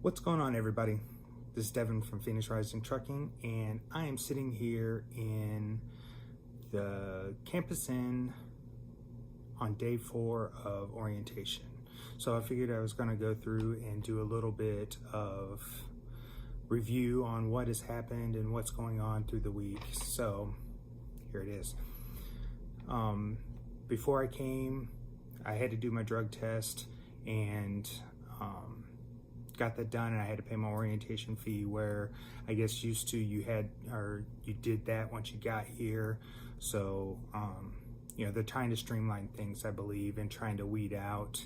What's going on, everybody? This is Devin from Phoenix Rising Trucking, and I am sitting here in the Campus Inn on day 4 of orientation. So I figured I was going to go through and do a little bit of review on what has happened and what's going on through the week. So here it is. Before I came, I had to do my drug test and got that done, and I had to pay my orientation fee, where I guess used to you did that once you got here. So they're trying to streamline things, I believe, and trying to weed out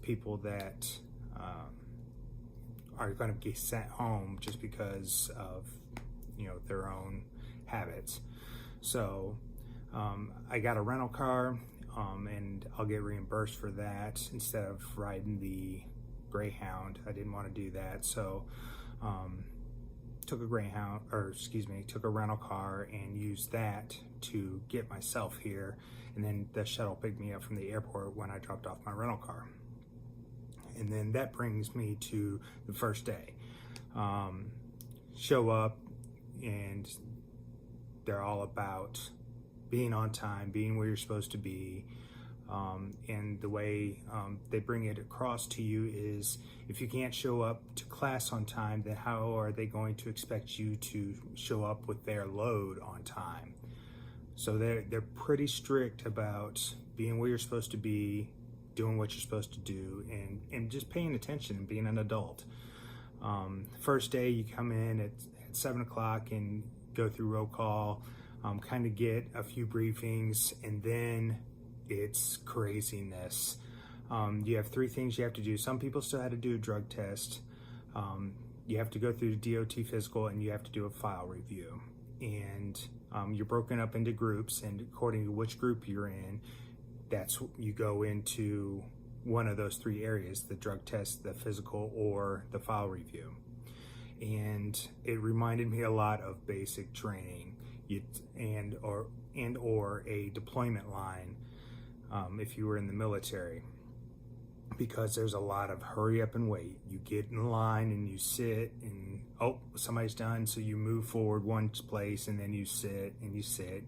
people that are going to get sent home just because of their own habits. So I got a rental car, and I'll get reimbursed for that instead of riding the Greyhound. I didn't want to do that, so took a rental car and used that to get myself here, and then the shuttle picked me up from the airport when I dropped off my rental car. And then that brings me to the first day. Show up, and they're all about being on time, being where you're supposed to be. And the way they bring it across to you is, if you can't show up to class on time, then how are they going to expect you to show up with their load on time? So they're pretty strict about being where you're supposed to be, doing what you're supposed to do, and just paying attention and being an adult. First day, you come in at 7 o'clock and go through roll call, kind of get a few briefings, and then it's craziness. You have 3 things you have to do. Some people still had to do a drug test. You have to go through the DOT physical, and you have to do a file review. And you're broken up into groups, and according to which group you're in, you go into one of those 3 areas: the drug test, the physical, or the file review. And it reminded me a lot of basic training or a deployment line, if you were in the military, because there's a lot of hurry up and wait. You get in line and you sit, and somebody's done, so you move forward one place, and then you sit and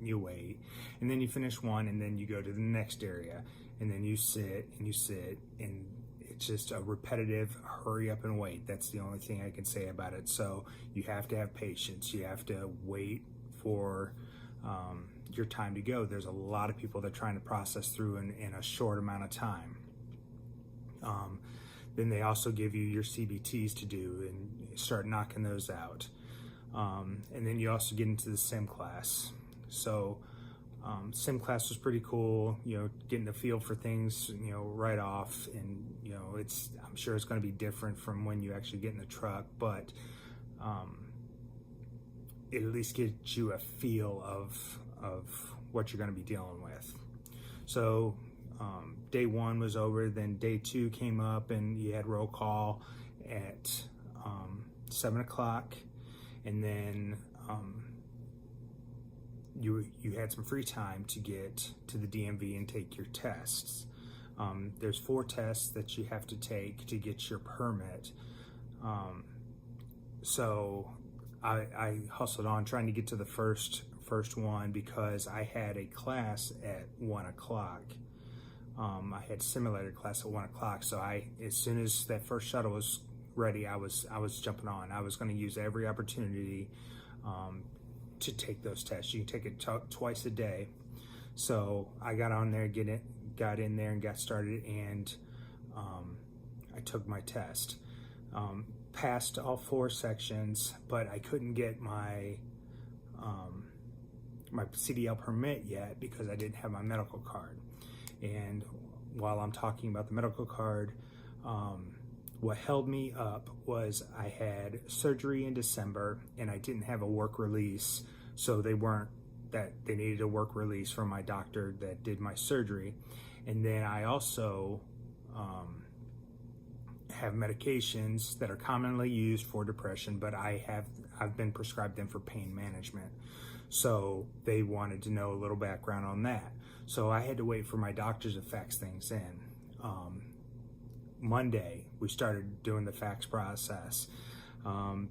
you wait, and then you finish one, and then you go to the next area, and then you sit, and it's just a repetitive hurry up and wait. That's the only thing I can say about it. So you have to have patience. You have to wait for your time to go. There's a lot of people that are trying to process through in a short amount of time. Then they also give you your CBTs to do, and start knocking those out. And then you also get into the sim class. So sim class was pretty cool, getting the feel for things, right off. And, I'm sure it's going to be different from when you actually get in the truck, but it at least gives you a feel of what you're going to be dealing with. So day 1 was over, then day 2 came up, and you had roll call at 7 o'clock, and then you had some free time to get to the DMV and take your tests. There's 4 tests that you have to take to get your permit. So I hustled on trying to get to the first one, because I had a class at 1 o'clock. I had simulator class at 1 o'clock. So as soon as that first shuttle was ready, I was jumping on. I was going to use every opportunity to take those tests. You can take it twice a day. So I got on there, got in there and got started, and I took my test. Passed all 4 sections, but I couldn't get my CDL permit yet because I didn't have my medical card. And while I'm talking about the medical card, what held me up was I had surgery in December, and I didn't have a work release. So they needed a work release from my doctor that did my surgery. And then I also have medications that are commonly used for depression, but I've been prescribed them for pain management. So they wanted to know a little background on that. So I had to wait for my doctor to fax things in. Monday, we started doing the fax process.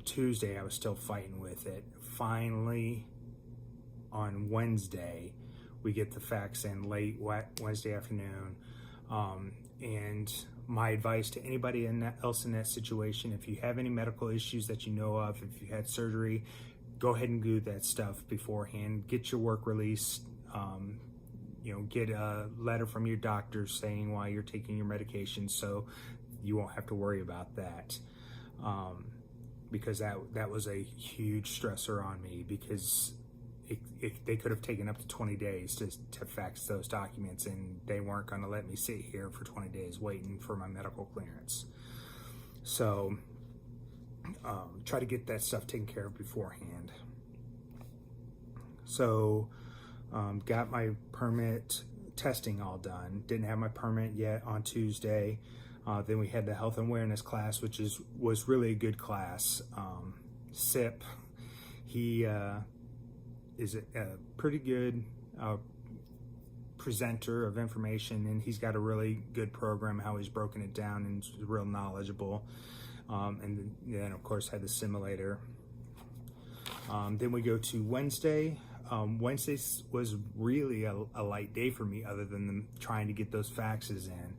Tuesday, I was still fighting with it. Finally, on Wednesday, we get the fax in late Wednesday afternoon. And my advice to anybody else in that situation, if you have any medical issues that you know of, if you had surgery, go ahead and do that stuff beforehand. Get your work release. Get a letter from your doctor saying why you're taking your medication, so you won't have to worry about that. Because that was a huge stressor on me, because they could have taken up to 20 days to fax those documents, and they weren't going to let me sit here for 20 days waiting for my medical clearance. So try to get that stuff taken care of beforehand. So got my permit testing all done. Didn't have my permit yet on Tuesday. Then we had the health and awareness class, which was really a good class. SIP, he is a pretty good presenter of information, and he's got a really good program, how he's broken it down, and is real knowledgeable. And then of course had the simulator. Then we go to Wednesday. Wednesday was really a light day for me, other than them trying to get those faxes in.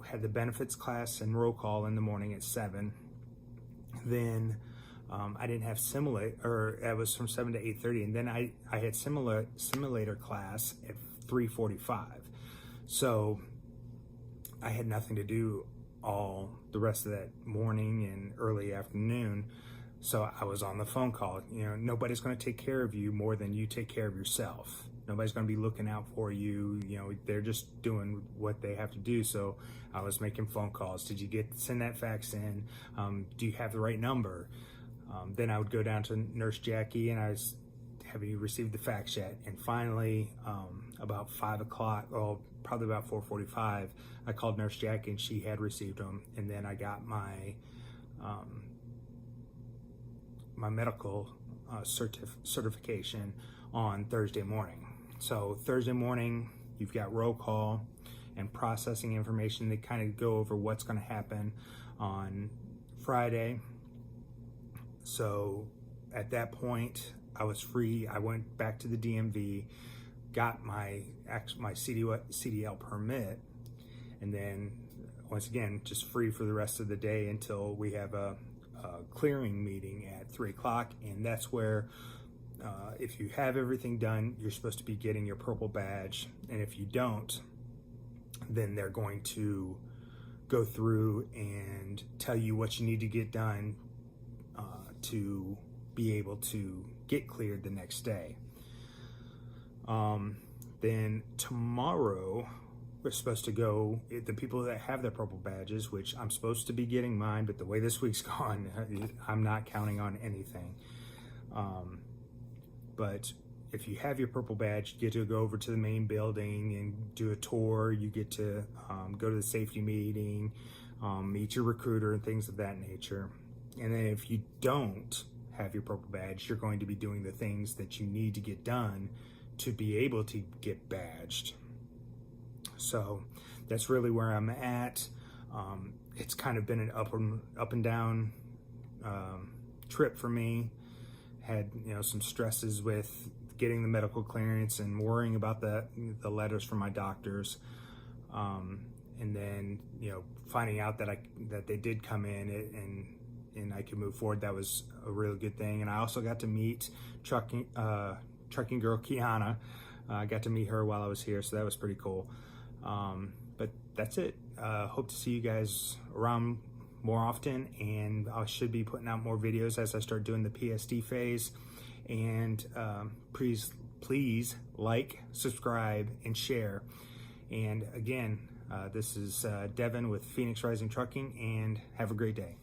Had the benefits class and roll call in the morning at 7. Then I didn't have simulator, or it was from 7 to 8:30, and then I had simulator class at 3:45. So I had nothing to do all the rest of that morning and early afternoon. So I was on the phone call. Nobody's going to take care of you more than you take care of yourself. Nobody's going to be looking out for you. They're just doing what they have to do. So I was making phone calls. Did you send that fax in? Do you have the right number? Then I would go down to Nurse Jackie, and have you received the fax yet? And finally, about 5 o'clock, probably about 4:45, I called Nurse Jackie, and she had received them. And then I got my medical certification on Thursday morning. So Thursday morning, you've got roll call and processing information. They kind of go over what's going to happen on Friday. So at that point, I was free. I went back to the DMV, got my CDL permit, and then once again, just free for the rest of the day until we have a clearing meeting at 3 o'clock. And that's where, if you have everything done, you're supposed to be getting your purple badge. And if you don't, then they're going to go through and tell you what you need to get done to be able to get cleared the next day. Then tomorrow, we're supposed to go, the people that have their purple badges, which I'm supposed to be getting mine, but the way this week's gone, I'm not counting on anything. But if you have your purple badge, you get to go over to the main building and do a tour. You get to go to the safety meeting, meet your recruiter, and things of that nature. And then if you don't have your purple badge, you're going to be doing the things that you need to get done to be able to get badged. So that's really where I'm at. It's kind of been an up and down trip for me. Had some stresses with getting the medical clearance and worrying about the letters from my doctors, and then finding out that they did come in and I could move forward. That was a really good thing. And I also got to meet trucking girl Kiana. I got to meet her while I was here, so that was pretty cool. But that's it. Hope to see you guys around more often, and I should be putting out more videos as I start doing the PSD phase. And please like, subscribe, and share. And again, this is Devin with Phoenix Rising Trucking, and have a great day.